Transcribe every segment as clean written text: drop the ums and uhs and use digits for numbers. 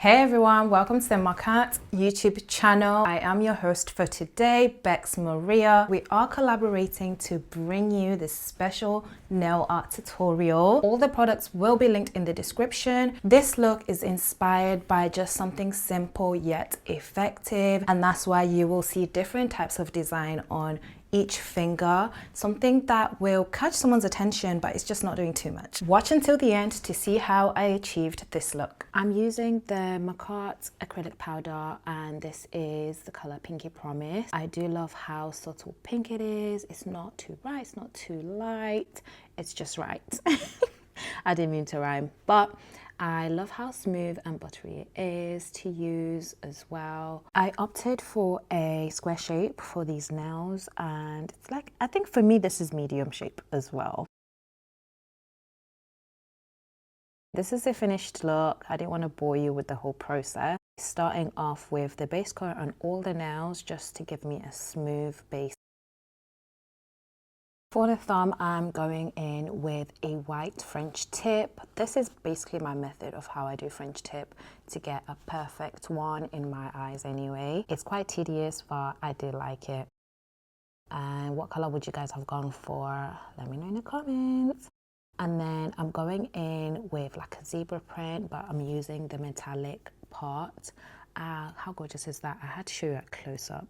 Hey everyone, welcome to the Makartt YouTube channel. I am your host for today, 𝐏𝐫𝐸. We are collaborating to bring you this special nail art tutorial. All the products will be linked in the description. This look is inspired by just something simple yet effective, and that's why you will see different types of design on each finger, something that will catch someone's attention, but it's just not doing too much. Watch until the end to see how I achieved this look. I'm using the Makartt acrylic powder, and this is the color Pinky Promise. I do love how subtle pink it is. It's not too bright, it's not too light, it's just right. I didn't mean to rhyme, but I love how smooth and buttery it is to use as well. I opted for a square shape for these nails, and it's like, I think for me this is medium shape as well. This is the finished look. I didn't want to bore you with the whole process. Starting off with the base coat on all the nails just to give me a smooth base. For the thumb, I'm going in with a white French tip. This is basically my method of how I do French tip to get a perfect one in my eyes anyway. It's quite tedious, but I do like it. And what color would you guys have gone for? Let me know in the comments. And then I'm going in with like a zebra print, but I'm using the metallic part. How gorgeous is that? I had to show you a close-up.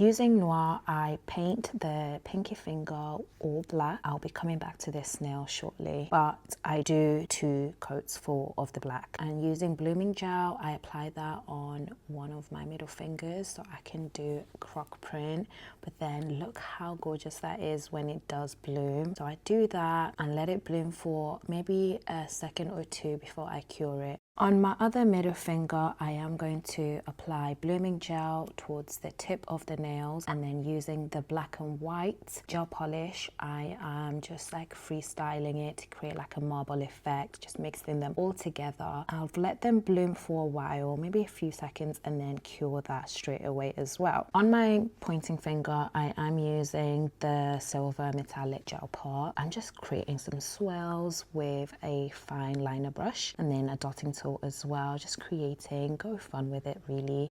Using Noir, I paint the pinky finger all black. I'll be coming back to this nail shortly, but I do 2 coats full of the black. And using blooming gel, I apply that on one of my middle fingers so I can do croc print. But then look how gorgeous that is when it does bloom. So I do that and let it bloom for maybe a second or 2 before I cure it. On my other middle finger, I am going to apply blooming gel towards the tip of the nails, and then using the black and white gel polish, I am just like freestyling it to create like a marble effect, just mixing them all together. I'll let them bloom for a while, maybe a few seconds, and then cure that straight away as well. On my pointing finger, I am using the silver metallic gel part. I'm just creating some swirls with a fine liner brush and then a dotting tool as well, just creating, go fun with it really.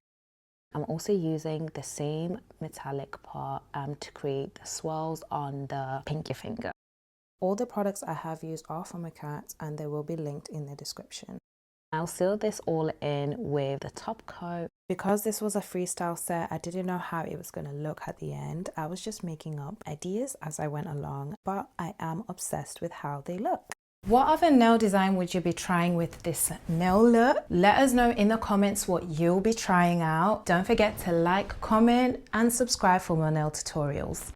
I'm also using the same metallic part to create the swirls on the pinky finger. All the products I have used are from Makartt, and they will be linked in the description. I'll seal this all in with the top coat. Because this was a freestyle set, I didn't know how it was going to look at the end. I was just making up ideas as I went along, but I am obsessed with how they look. What other nail design would you be trying with this nail look? Let us know in the comments what you'll be trying out. Don't forget to like, comment, and subscribe for more nail tutorials.